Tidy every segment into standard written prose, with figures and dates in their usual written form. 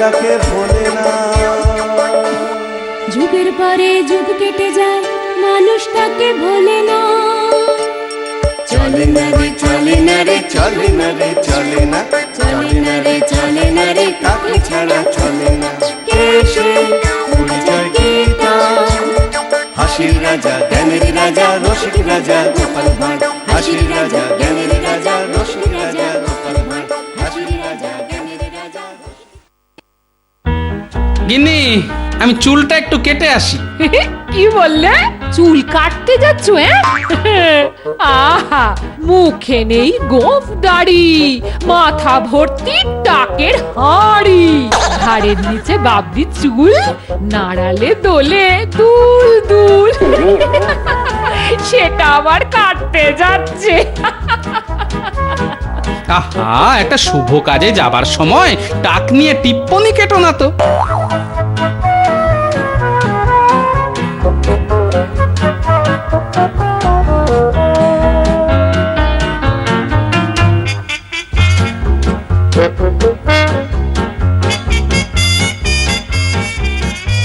মানুষটাকে ভোলে না। যুগের পরে যুগ কেটে যায়, মানুষটাকে ভোলে না। চলে না রে চলে না রে চলে না রে চলে না, চলে না রে চলে না রে কাকে ছাড়া চলে না। কে সে পরিচয় গীতা, হাসির রাজা জ্ঞানের রাজা রসিক রাজা গোপাল ভাঁড়, হাসির রাজা জ্ঞানের রাজা রসিক রাজা গোপাল ভাঁড়, হাসির রাজা জ্ঞানের রাজা। গিন্নি, আমি চুলটা একটু কেটে আসি। কি বললে? চুল কাটতে যাচ্ছ? আহা, মুখে নেই গোঁফ দাড়ি, মাথা ভর্তি টাকের হাঁড়ি, ঘাড়ের নিচে বাবদি চুল, নাড়ালে দোলে দুল দুল। সেটা আবার কাটতে যাচ্ছে। আহা, একটা শুভ কাজে যাবার সময় টাক নিয়ে টিপ্পনি কেটো না তো।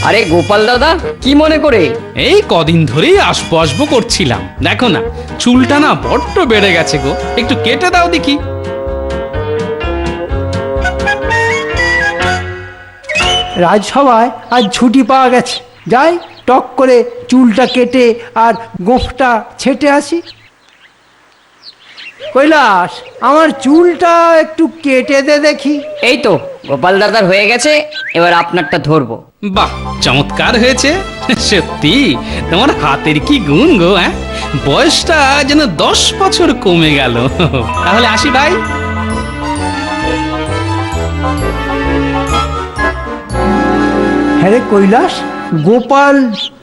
আরে গোপাল দাদা, কি মনে করে? এই কদিন ধরেই আসবো আসবো করছিলাম, দেখো না চুলটা না বড্ড বেড়ে গেছে গো, একটু কেটে দাও দেখি। রাজসভায় আজ ছুটি পাওয়া গেছে, যাই টক করে চুলটা কেটে আর গোঁফটা ছেটে আসি। কৈলাস, আমার চুলটা একটু কেটে দে দেখি। এই তো গোপাল দাদার হয়ে গেছে, এবার আপনারটা ধরবো। বাহ, চমৎকার হয়েছে। সত্যি তোমার হাতের কি গুণ গো, হ্যাঁ? বয়সটা যেন 10 বছর কমে গেল। তাহলে আসি ভাই। হ্যাঁ রে কৈলাস, গোপাল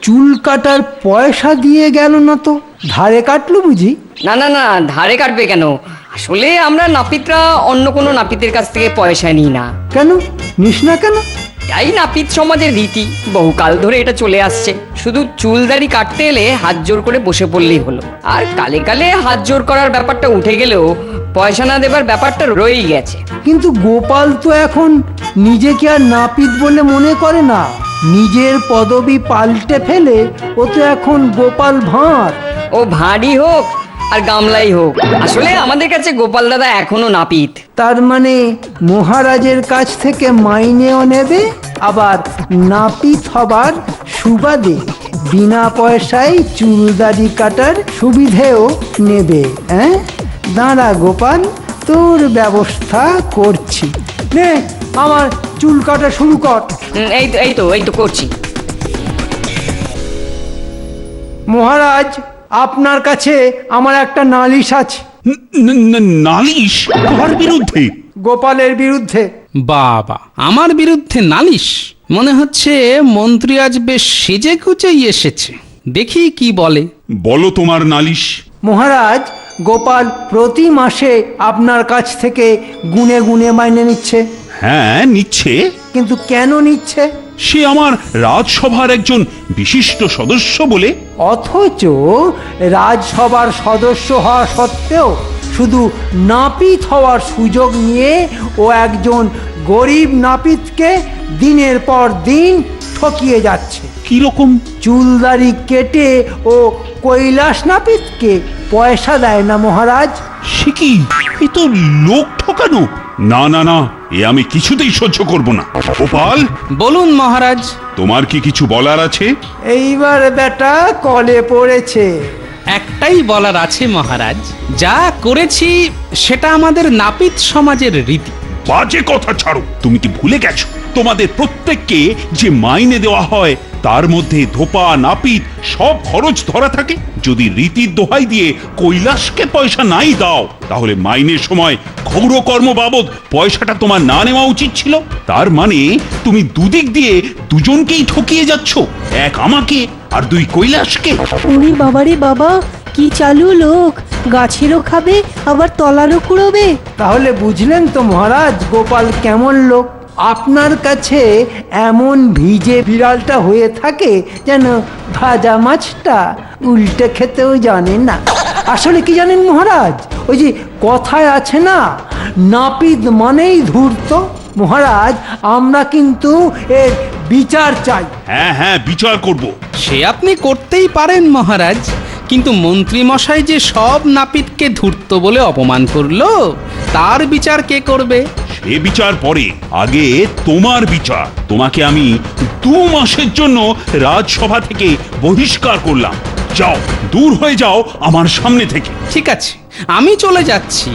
চুল কাটার পয়সা দিয়ে গেল না তো, ধারে কাটলো বুঝি? না না না, ধারে কাটবে কেন? আসলে আমরা নাপিতরা অন্য কোনো নাপিতের কাছ থেকে পয়সা নিই না। কেন নিস না কেন? তাই নাপিত সমাজের রীতি, বহুকাল ধরে এটা চলে আসছে। শুধু চুল দাড়ি কাটতে এলে হাত জোর করে বসে পড়লেই হলো। আর কালে কালে হাত জোর করার ব্যাপারটা উঠে গেলেও পয়সা না দেবার ব্যাপারটা রয়েই গেছে। কিন্তু গোপাল তো এখন নিজেকে আর নাপিত বলে মনে করে না, নিজের পদবি পাল্টে ফেলে ও তো এখন গোপাল ভাঁড়। ও ভাঁড়ই হোক আর গামলাই হোক, আসলে আমাদের কাছে গোপাল দাদা এখনো নাপিত। তার মানে মহারাজের কাছ থেকে মাইনেও নেবে, আবার নাপিত হবার সুবাদে বিনা পয়সায় চুল দাড়ি কাটার সুবিধেও নেবে। হ্যাঁ, দাঁড়া গোপাল, তোর ব্যবস্থা করছি। নে, আমার চুল কাটা শুরু কর। এই তো করছি। মহারাজ, আপনার কাছে আমার একটা নালিশ আছে। নালিশ? কার বিরুদ্ধে? গোপালের বিরুদ্ধে। বাবা, আমার বিরুদ্ধে নালিশ? মনে হচ্ছে মন্ত্রী আজ বেশ সেজে গুজেই এসেছে, দেখি কি বলে। বলো তোমার নালিশ। মহারাজ, গোপাল প্রতি মাসে আপনার কাছ থেকে গুনে গুনে মাইনে নিচ্ছে। হ্যাঁ, নিচ্ছে। কিন্তু কেন নিচ্ছে? সে আমার রাজসভার একজন বিশিষ্ট সদস্য বলে। অথচ রাজসভার সদস্য হওয়া সত্ত্বেও শুধু নাপিত হওয়ার সুযোগ নিয়ে ও একজন গরিব নাপিতকে দিনের পর দিন ঠকিয়ে যাচ্ছে। কিরকম? চুলদাড়ি কেটে ও কৈলাস নাপিতকে পয়সা দেয় না মহারাজ। সে কি? এ তো লোক ঠকানো। না না না, এ আমি কিছুতেই সহ্য করব না। গোপাল, বলুন মহারাজ। তোমার কি কিছু বলার আছে? এইবার বেটা কলে পড়েছে। একটাই বলার আছে মহারাজ, যা করেছি সেটা আমাদের নাপিত সমাজের রীতি। বাজে কথা ছাড়ো, তুমি কি ভুলে গেছো তোমাদের প্রত্যেককে যে মাইনে দেওয়া হয় তার মধ্যে ধোপা নাপিত সব খরচ ধরা থাকে? যদি রীতির দোহাই দিয়ে কৈলাসকে পয়সা নাই দাও, তাহলে মাইনের সময় গৌরকর্ম বাবদ পয়সাটা তোমার না নেওয়া উচিত ছিল। তার মানে তুমি দুদিক দিয়ে দুজনকেই ঠকিয়ে যাচ্ছ, এক আমাকে আর দুই কৈলাসকে। উনি বাবারে বাবা, কি চালু লোক, গাছেরও খাবে আবার তলারও কুড়োবে। তাহলে বুঝলেন তো মহারাজ, গোপাল কেমন লোক। আপনার কাছে এমন ভিজে বিড়ালটা হয়ে থাকে যেন ভাজা মাছটা উল্টে খেতেও জানে না। আসলে কি জানেন মহারাজ, ওই যে কথায় আছে না, নাপিত মানেই ধূর্ত। মহারাজ আমরা কিন্তু এর বিচার চাই। হ্যাঁ হ্যাঁ, বিচার করব। সে আপনি করতেই পারেন মহারাজ, কিন্তু মন্ত্রী মশাই যে সব নাপিতকে ধূর্ত বলে অপমান করলো, তার বিচার কে করবে? সে বিচার পরে, আগে তোমার বিচার। তোমাকে আমি 2 মাসের জন্য রাজসভা থেকে বহিষ্কার করলাম। যাও, দূর হয়ে যাও আমার সামনে থেকে। ঠিক আছে, আমি চলে যাচ্ছি,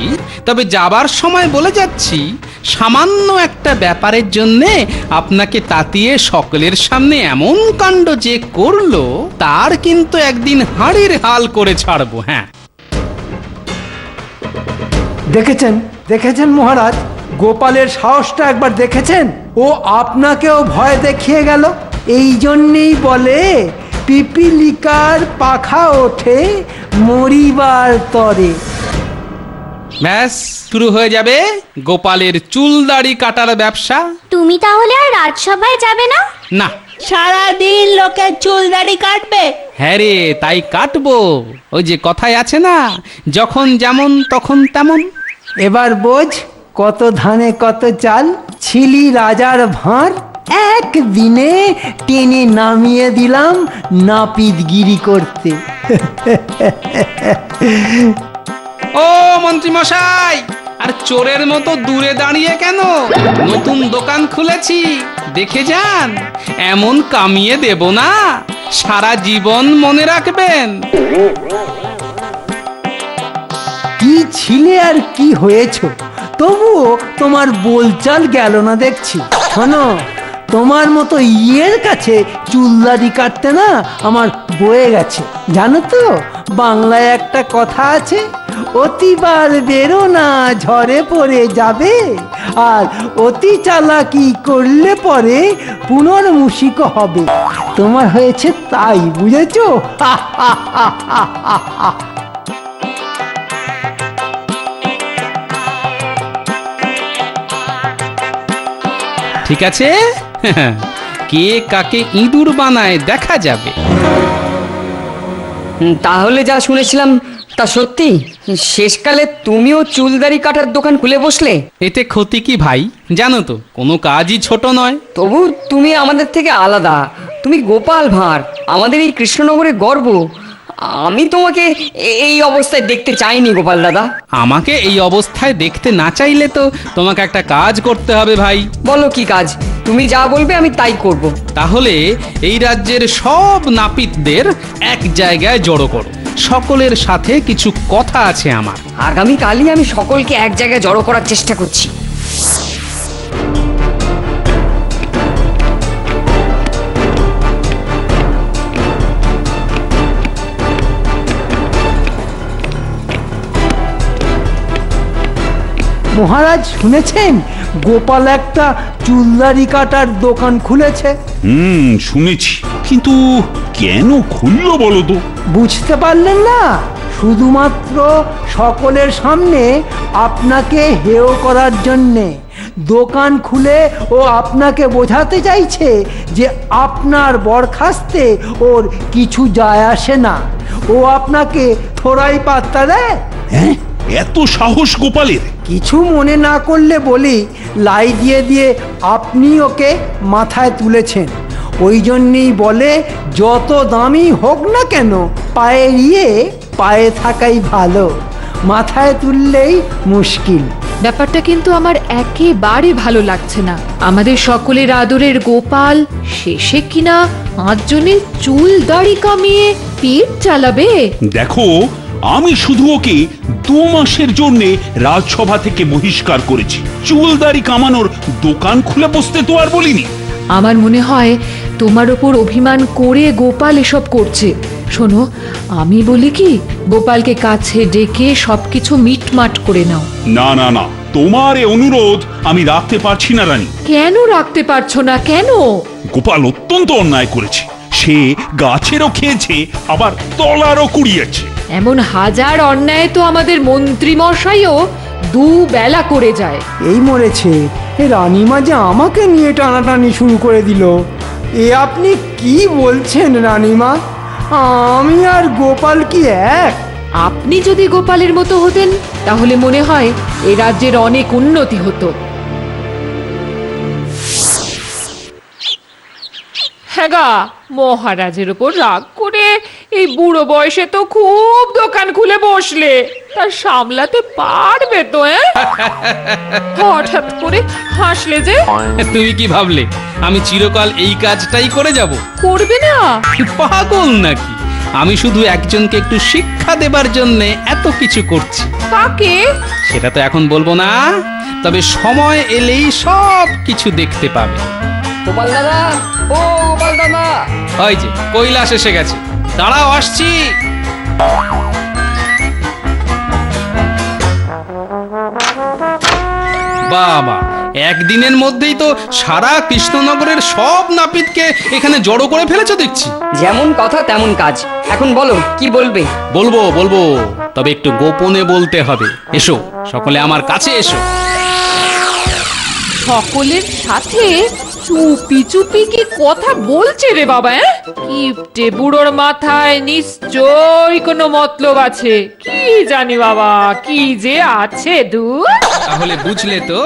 তবে যাবার সময় বলে যাচ্ছি, সামান্য একটা ব্যাপারের জন্যে আপনাকে তাতিয়ে সকলের সামনে এমন কাণ্ড যে করলো, তার কিন্তু একদিন হাড়ির হাল করে ছাড়বো। হ্যাঁ, দেখেছেন দেখেছেন মহারাজ, গোপালের সাহসটা একবার দেখেছেন? ও আপনাকেও ভয় দেখিয়ে গেল। এই জন্যেই বলে পিপিলিকার পাখা ওঠে মরিবার তরে। ব্যাস শুরু হয়ে যাবে গোপালের চুল দাড়ি কাটার ব্যবসা। তুমি তাহলে আর রাজসভায় যাবে না? না, সারাদিন লোকের চুল দাড়ি কাটবে। হ্যাঁ রে, তাই কাটবো। ওই যে কথায় আছে না, যখন যেমন তখন তেমন। এবার বোঝ, কত ধানে কত চাল, ছিলি রাজার ভাঁড়, একদিনে টেনে নামিয়ে দিলাম নাপিতগিরি করতে। ও মন্ত্রী মশাই, আর চোরের মতো দূরে দাঁড়িয়ে কেন? নতুন দোকান খুলেছি, দেখে যান। এমন কামিয়ে দেব না, সারা জীবন মনে রাখবেন। কি ছিলে আর কি হয়েছ, তবুও তোমার বোলচাল গেল না দেখছি। শোনো, তোমার মতো ইয়ের কাছে চুলদাড়ি কাটতে না আমার বয়ে গেছে। জানো তো, বাংলায় একটা কথা আছে, অতিবার বেরো না ঝড়ে পড়ে যাবে, আর অতি চালাকি করলে পরে পুনর্মূষিক হবে। তোমার হয়েছে তাই, বুঝেছো? ঠিক আছে, কে কাকে ইঁদুর বানায় দেখা যাবে। তাহলে যা শুনেছিলাম তা সত্যি? শেষকালে তুমিও চুল দাড়ি কাটার দোকান খুলে বসলে? এতে ক্ষতি কি ভাই? জানো তো, কোনো কাজই ছোট নয়। তবু তুমি আমাদের থেকে আলাদা। তুমি গোপাল ভাঁড়, আমাদের এই কৃষ্ণনগরের গর্ব। আমি তোমাকে এই অবস্থায় দেখতে চাইনি গোপাল দাদা। আমাকে এই অবস্থায় দেখতে না চাইলে তো তোমাকে একটা কাজ করতে হবে ভাই। বলো কি কাজ? তুমি যা বলবে আমি তাই করব। তাহলে এই রাজ্যের সব নাপিতদের এক জায়গায় জড়ো করো। সকলের সাথে কিছু কথা আছে আমার। আগামীকালই আমি সকলকে এক জায়গায় জড়ো করার চেষ্টা করছি। মহারাজ শুনেছেন, গোপাল একটা চুলদাড়ি কাটার দোকান খুলেছে? শুনেছি, কিন্তু কেন খুললো বলো তো? বুঝতে পারলেন না? শুধুমাত্র সকলের সামনে আপনাকে হেয় করার জন্যে দোকান খুলে ও আপনাকে বোঝাতে চাইছে যে আপনার বরখাস্তে ওর কিছু যায় আসে না। ও আপনাকে থোড়াই পাত্তা দেয়। হ্যাঁ, এত সাহস গোপালের! কিছু মনে না করলে বলি, লাই দিয়ে দিয়ে আপনি ওকে মাথায় তুলেছেন। ওই জন্যেই বলে, যত দামি হোক না কেন, পায়ে ইয়ে পায়ে থাকাই ভালো, মাথায় তুললেই মুশকিল। ব্যাপারটা কিন্তু আমার একেবারে ভালো লাগছে না। আমাদের সকলের আদরের গোপাল শেষে কিনা 5 জনের চুল দাড়ি কামিয়ে পেট চালাবে। দেখো, আমি শুধু ওকে 2 মাসের জন্য রাজসভা থেকে বহিষ্কার করেছি। চুলদাড়ি কামানোর দোকান খুলে বসতে তো আর বলিনি। আমার মনে হয় তোমার ওপর অভিমান করে গোপাল এসব করছে। শোনো, আমি বলি কি, গোপালকে কাছে ডেকে সবকিছু মিটমাট করে নাও। না না না, তোমার এই অনুরোধ আমি রাখতে পারছি না রানী। কেন রাখতে পারছো না? কেন? গোপাল অত্যন্ত অন্যায় করেছে। সে গাছেরও খেয়েছে, আবার তলারও কুড়িয়েছে। এমন হাজার অন্যায় তো আমাদের মন্ত্রী মশাইও 2 বেলা করে যায়। এই মরেছে, এ রানীমা যে আমাকে নিয়ে টানাটানি শুরু করে দিল। এ আপনি কি বলছেন রানীমা? আমি আর গোপাল কি এক? আপনি যদি গোপালের মতো হতেন, তাহলে মনে হয় এই রাজ্যের অনেক উন্নতি হতো। হ্যাঁ গা, মহারাজের উপর রাগ করে এই বুড়ো বয়সে তো খুব দোকান খুলে বসলে, তা সামলাতে পারবে তো? হঠাৎ করে হাসলে যে। তুমি কি ভাবলে আমি চিরকাল এই কাজটাই করে যাব? করবে না? পাগল নাকি? আমি শুধু একজনকে একটু শিক্ষা দেবার জন্য এত কিছু করছি। কাকে? সেটা তো এখন বলবো না, তবে সময় এলেই সব কিছু দেখতে পাবে। গোপাল দাদা, ও গোপাল দাদা! ওই যে কৈলাস এসে গেছে, দাঁড়াও আসছি। বাবা, একদিনের মধ্যেই তো সারা কৃষ্ণনগরের সব নাপিতকে এখানে জড়ো করে ফেলেছো দেখছি। যেমন কথা তেমন কাজ। এখন বলো কি বলবে? বলবো বলবো, তবে একটু গোপনে বলতে হবে। এসো সকলে আমার কাছে এসো। সকলের সাথে চুপি চুপি কি কথা বলছে রে বাবা? কিপটে বুড়োর মাথায় নিশ্চয়ই কোনো মতলব আছে। কি জানি বাবা, কি যে আছে দূর। তাহলে বুঝলে তো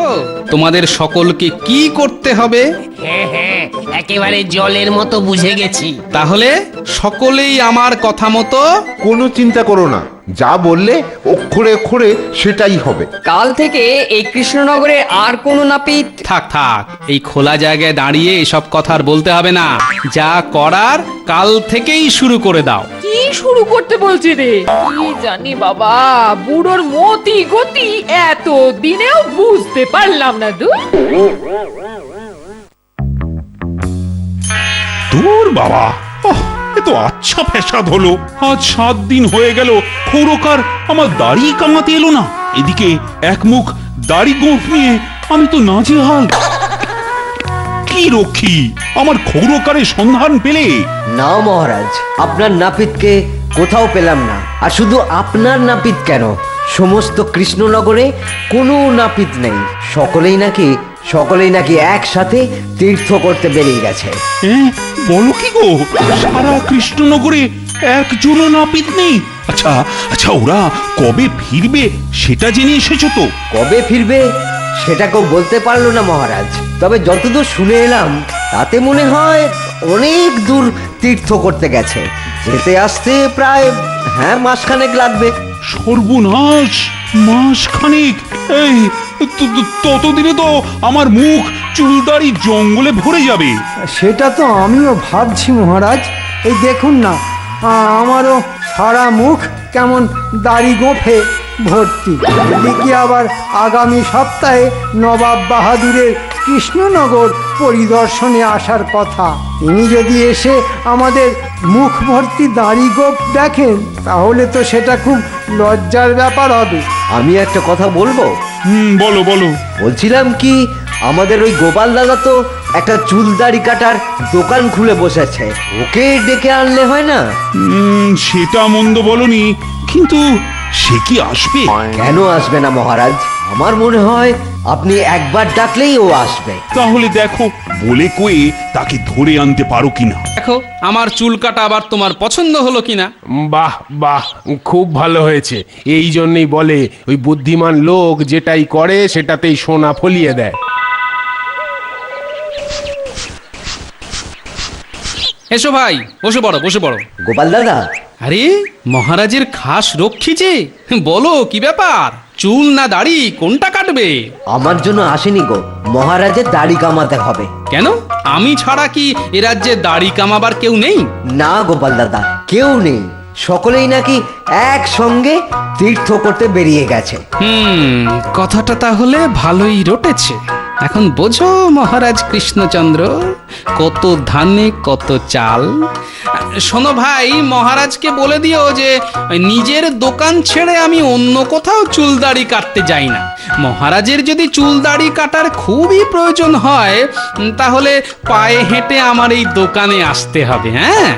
তোমাদের সকলকে কি করতে হবে? হ্যাঁ হ্যাঁ, একেবারে জলের মতো বুঝে গেছি। তাহলে সকলেই আমার কথা মতো। কোনো চিন্তা করো না, যা বললে অক্ষরে অক্ষরে সেটাই হবে। কাল থেকে এই কৃষ্ণনগরে আর কোনো নাপিত। থাক থাক, এই খোলা জায়গায় দাঁড়িয়ে এসব কথা আর বলতে হবে না। যা করার কাল থেকেই শুরু করে দাও। কি শুরু করতে বলছি রে? কি জানি বাবা, বুড়োর মতি গতি এত দিনেও বুঝতে পারলাম না দূর। দূর বাবা, এ তো আচ্ছা ফ্যাসাদ হলো। আজ 7 দিন হয়ে গেল খৌরকার আমার দাড়ি কামাতে এলো না। এদিকে এক মুখ দাড়ি গোঁফ নিয়ে আমি তো নাজেহাল। কি রক্ষী, আমার খৌরকারের সন্ধান পেলে? না মহারাজ, আপনার নাপিতকে কোথাও পেলাম না। আর শুধু আপনার নাপিত কেন, সমস্ত কৃষ্ণনগরে কোনো নাপিত নেই। সকলেই নাকি একসাথে তীর্থ করতে বেরিয়ে গেছে। বলো কি গো, সারা কৃষ্ণনগরে একজনও নাপিত নেই? আচ্ছা আচ্ছা, ওরা কবে ফিরবে সেটা জেনে এসেছো তো? কবে ফিরবে সেটা কেউ বলতে পারলো না মহারাজ। তবে যতদূর শুনে এলাম তাতে মনে হয় অনেক দূর তীর্থ করতে গেছে। যেতে আসতে প্রায় মাসখানেক লাগবে। সর্বনাশ, মাসখানেক! এই ততদিনে তো আমার মুখ চুলদাড়ি জঙ্গলে ভরে যাবে। সেটা তো আমিও ভাবছি মহারাজ। এই দেখুন না, আমারও সারা মুখ কেমন দাড়ি গোঁফে ভর্তি। এদিকে আবার আগামী সপ্তাহে নবাব বাহাদুরের কৃষ্ণনগর পরিদর্শনে আসার কথা। তিনি যদি এসে আমাদের মুখ ভর্তি দাড়ি গোঁফ দেখেন, তাহলে তো সেটা খুব লজ্জার ব্যাপার হবে। আমি একটা কথা বলবো? বলো বলো। বলছিলাম কি, আমাদের ওই গোপাল দাদা তো একটা চুল দাড়ি কাটার দোকান খুলে বসেছে, ওকে ডেকে আনলে হয় না? সেটা মন্দ বলনি, কিন্তু সে কি আসবে? কেন আসবে না মহারাজ? আমার মনে হয় আপনি একবার ডাকলেই ও আসবে। তাহলে দেখো, বলে কয়ে তাকে ধরে আনতে পারো কিনা। দেখো আমার চুল কাটা আবার তোমার পছন্দ হলো কিনা। বাহ বাহ, খুব ভালো হয়েছে। এই জন্যই বলে ওই বুদ্ধিমান লোক যেটাই করে সেটাতেই সোনা ফলিয়ে দেয়। এসো ভাই, বসে পড়ো বসে পড়ো। গোপাল দাদা, আরে মহারাজের খাস রক্ষী যে, বলো কি ব্যাপার? চুল না দাড়ি কোনটা কাটবে? আমার জন্য আসেনি গো, মহারাজের দাড়ি কামাতে হবে। কেন, আমি ছাড়া কি এ রাজ্যে দাড়ি কামাবার কেউ নেই? না গোপাল দাদা, কেউ নেই। সকলেই নাকি একসঙ্গে তীর্থ করতে বেরিয়ে গেছে। কথাটা তাহলে ভালোই রটেছে। এখন বোঝো মহারাজ কৃষ্ণচন্দ্র, কত ধানে কত চাল। শোনো ভাই, মহারাজকে বলে দিও যে নিজের দোকান ছেড়ে আমি অন্য কোথাও চুল দাড়ি কাটতে যাই না। মহারাজের যদি চুল দাড়ি কাটার খুবই প্রয়োজন হয়, তাহলে পায়ে হেঁটে আমার এই দোকানে আসতে হবে। হ্যাঁ,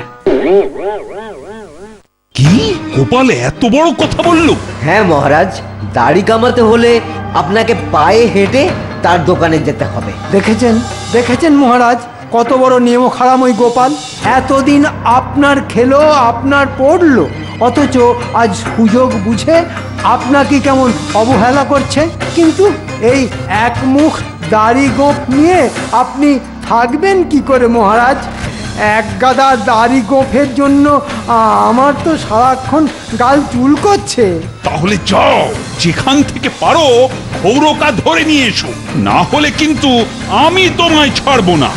কি গোপাল এত বড় কথা বললো? হ্যাঁ মহারাজ, দাড়ি কামাতে হলে আপনাকে পায়ে হেঁটে তার দোকানে যেতে হবে। দেখেছেন মহারাজ, কত বড় নিয়ম খারাম ওই গোপাল। এতদিন আপনার খেলো, আপনার পড়লো, অথচ আজ সুযোগ বুঝে আপনাকে কেমন অবহেলা করছে। কিন্তু এই এক মুখ দাড়ি গোঁফ নিয়ে আপনি থাকবেন কি করে মহারাজ? এক গাদা দাড়ি গোঁফের জন্য আমার তো সারাক্ষণ গাল চুল করছে। তাহলে যাও, যেখান থেকে পারো ক্ষৌরকা ধরে নিয়ে এসো, না হলে কিন্তু আমি তোমায় ছাড়বো না।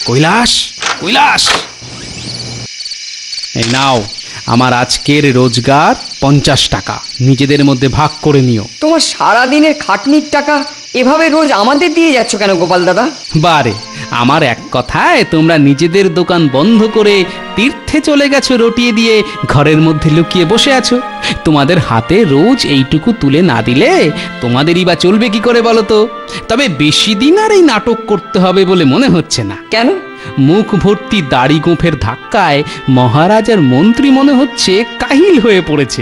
কৈলাস, কৈলাস, এই নাও আমার আজকের রোজগার 50 টাকা, নিজেদের মধ্যে ভাগ করে নিও। তোমার সারাদিনের খাটনির টাকা এভাবে রোজ আমাদের দিয়ে যাচ্ছ কেন গোপাল দাদা? বারে, আমার এক কথায় তোমরা নিজেদের দোকান বন্ধ করে তীর্থে চলে গেছো রটিয়ে দিয়ে, ঘরের মধ্যে লুকিয়ে বসে আছো। তোমাদের হাতে রোজ এইটুকু তুলে না দিলে তোমাদেরই বা চলবে কি করে বলো তো? তবে বেশি দিন আর এই নাটক করতে হবে বলে মনে হচ্ছে না। কেন? মুখ ভর্তি দাড়ি গোঁফের ধাক্কায় মহারাজ আর মন্ত্রী মনে হচ্ছে কাহিল হয়ে পড়েছে।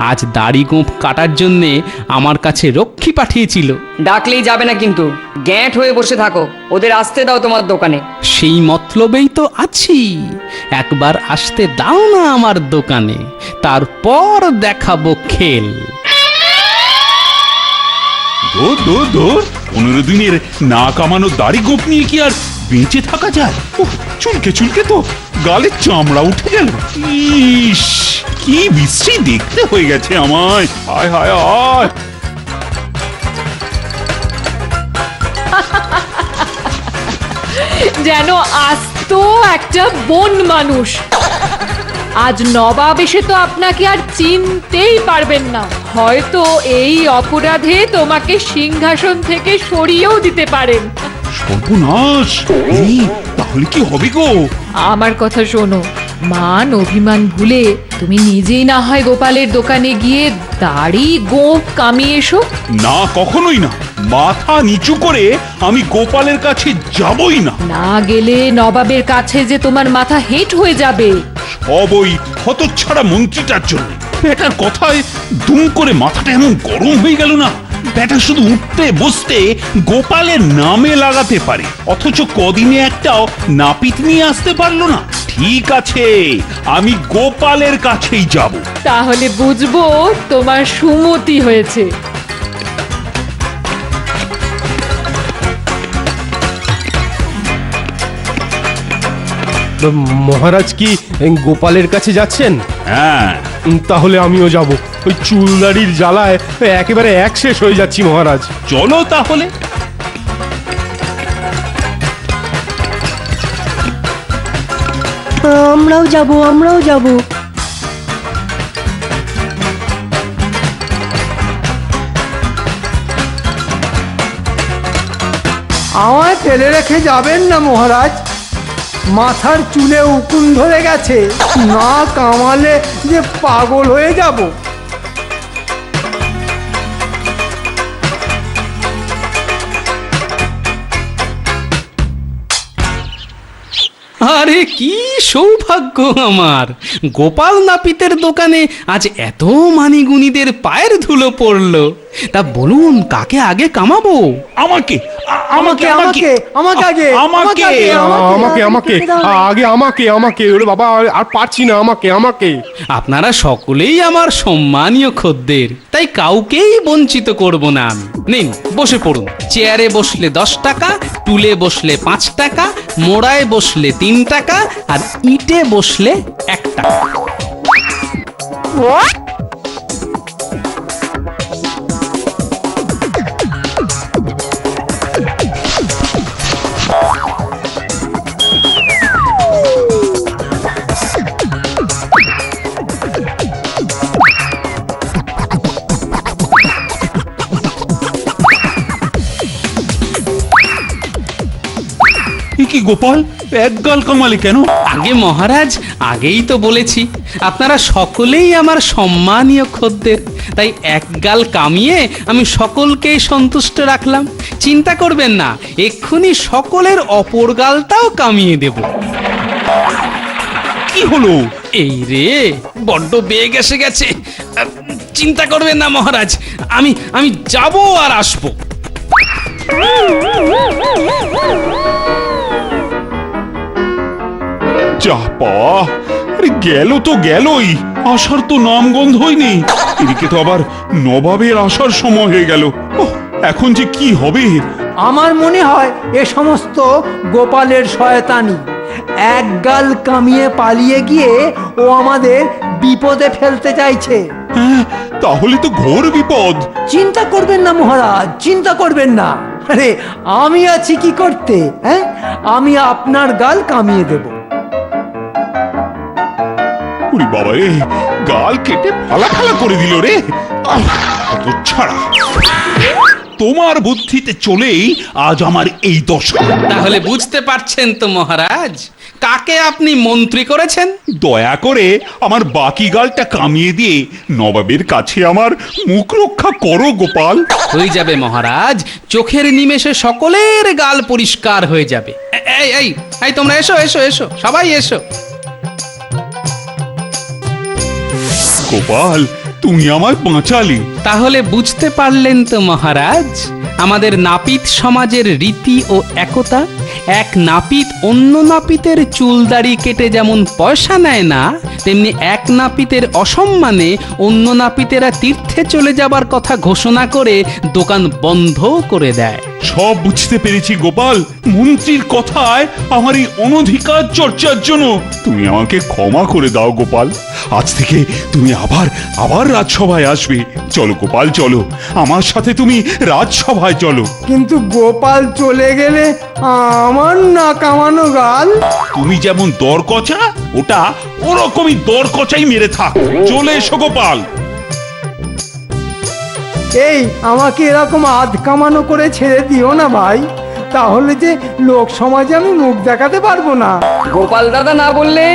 আজ দাড়ি গোঁফ কাটার জন্যে আমার কাছে রক্ষী পাঠিয়েছিল। ডাকলেই যাবে না কিন্তু, গ্যাঁট হয়ে বসে থাকো, ওদের আসতে দাও তোমার দোকানে। সেই মতলবেই তো আছি, একবার আসতে দাও না আমার দোকানে, তারপর দেখাবো খেল। দূর দূর দূর, 15 দিনের না কামানো দাড়ি গোঁফ নিয়ে কি আর বেঁচে থাকা যায়? উফ, চুলকে চুলকে তো গালের চামড়া উঠে গেল। ইস, কি বিশ্রী দেখতে হয়ে গেছে আমায়। হায় হায় হায়। যেন আস্ত একটা বন মানুষ। আজ নবাব এসে তো আপনাকে আর চিনতেই পারবেন না। হয়তো এই অপরাধে তোমাকে সিংহাসন থেকে সরিয়েও দিতে পারেন। সর্বনাশ! এই, তাহলে কি হবে গো? আমার কথা শোনো, মান অভিমান ভুলে তুমি নিজেই না হয় গোপালের দোকানে গিয়ে দাড়ি গোঁফ কামিয়ে এসো। না, কখনোই না। মাথা নিচু করে আমি গোপালের কাছে যাবই না। না গেলে নবাবের কাছে যে তোমার মাথা হেঁট হয়ে যাবে। সব ওই হতচ্ছাড়া মন্ত্রীটার জন্য। বেটার কথায় দুম করে মাথাটা এমন গরম হয়ে গেল না। বেটা শুধু উঠতে বসতে গোপালের নামে লাগাতে পারে, অথচ কদিনে একটাও নাপিত নিয়ে আসতে পারলো না। ঠিক আছে, আমি গোপালের কাছেই যাব। তাহলে বুঝবো তোমার সুমতি হয়েছে। মহারাজ কি গোপালের কাছে যাচ্ছেন? হ্যাঁ, তাহলে আমিও যাব। ওই চুলদাড়ির জ্বালায় একেবারে এক শেষ হয়ে যাচ্ছি মহারাজ। চলো তাহলে। আমরাও যাব, আমরাও যাব। আমায় ফেলে রেখে যাবেন না মহারাজ, মাথার চুলে উকুন ধরে গেছে, না কামালে যে পাগল হয়ে যাব। আরে কি সৌভাগ্য আমার, গোপাল নাপিতের দোকানে আজ এত মানিগুণীদের পায়ের ধুলো পড়লো। তা বলুন, কাকে আগে কামাবো? আমাকে আমাকে আমাকে আমাকে আগে আমাকে আমাকে আমাকে আগে আমাকে আমাকে ওরে বাবা, আর পারছি না, আমাকে আমাকে। আপনারা সকলেই আমার সম্মানীয় খদ্দের, তাই কাউকেই বঞ্চিত করব না আমি। নিন, বসে পড়ুন। চেয়ারে বসলে 10 টাকা, টুলে বসলে 5 টাকা, মোড়ায় বসলে 3 টাকা, আর ইটে বসলে 1 টাকা। কি গোপাল, এক গাল কামালে কেন? আগে মহারাজ, আগেই তো বলেছি আপনারা সকলেই আমার সম্মানীয় খদ্দের, তাই এক গাল কামিয়ে আমি সকলকেই সন্তুষ্ট রাখলাম। চিন্তা করবেন না, এক্ষুনি সকলের অপর গালটাও কামিয়ে দেব। কি হলো? এই রে, বড্ড বেগ এসে গেছে। চিন্তা করবেন না মহারাজ, আমি যাব আর আসবো। যা পাওয়া, আরে গেল তো গেলই, আসার তো নাম গন্ধই নেই। এদিকে তো আবার নবাবের আসার সময় হয়ে গেল। ওহ, এখন যে কি হবে। আমার মনে হয় এ সমস্ত গোপালের শয়তানি। এক গাল কামিয়ে পালিয়ে গিয়ে ও আমাদের বিপদে ফেলতে চাইছে। হ্যাঁ, তাহলে তো ঘোর বিপদ। চিন্তা করবেন না মহারাজ, চিন্তা করবেন না। আরে আমি আছি কি করতে, হ্যাঁ? আমি আপনার গাল কামিয়ে দেব। ওরে বাবা রে, গাল কেটে ফালা ফালা করে দিল রে। তো ছাড়া, তোমার বুদ্ধিতে চলেই আজ আমার এই দশা। তাহলে বুঝতে পারছেন তো মহারাজ, কাকে আপনি মন্ত্রী করেছেন? দয়া করে আমার বাকি গালটা কামিয়ে দিয়ে নবাবের কাছে আমার মুখ রক্ষা করো গোপাল। হয়ে যাবে মহারাজ, চোখের নিমেষে সকলের গাল পরিষ্কার হয়ে যাবে। এই এই এই তোমরা এসো এসো এসো, সবাই এসো। গোপাল, তুমি আমায় বাঁচালে। তাহলে বুঝতে পারলেন তো মহারাজ, আমাদের নাপিত সমাজের রীতি ও একতা। এক নাপিত অন্য নাপিতের চুল দাড়ি কেটে যেমন পয়সা নেয় না, তেমনি এক নাপিতের অসম্মানে অন্য নাপিতেরা তীর্থে চলে যাবার কথা ঘোষণা করে দোকান বন্ধ করে দেয়। সব বুঝতে পেরেছি গোপাল। মন্ত্রীর কথায় আমার এই অনধিকার চর্চার জন্য তুমি আমাকে ক্ষমা করে দাও গোপাল। আজ থেকে তুমি আবার রাজসভায় আসবে। চলো গোপাল, চলো আমার সাথে, তুমি রাজসভায় চলো। কিন্তু গোপাল চলে গেলে আমার না কামানো গাল। তুমি যেমন দরকচা, ওটা ওরকমই দরকচাই মেরে থাক। চলে এসো গোপাল। এই আমাকে এরকম আধ কামানো করে ছেড়ে দিও না ভাই, তাহলে যে লোক সমাজে আমি মুখ দেখাতে পারবো না। গোপাল দাদা না বললে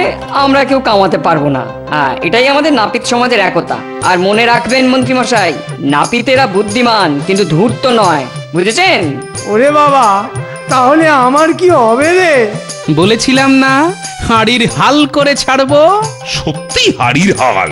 আমরা কেউ কামাতে পারবো না। হ্যাঁ, এটাই আমাদের নাপিত সমাজের একতা। আর মনে রাখবেন মন্ত্রী মশাই, নাপিতেরা বুদ্ধিমান কিন্তু ধূর্ত নয়, বুঝেছেন? ওরে বাবা, তাহলে আমার কি হবে রে? বলেছিলাম না, হাড়ির হাল করে ছাড়বো। সত্যি হাড়ির হাল।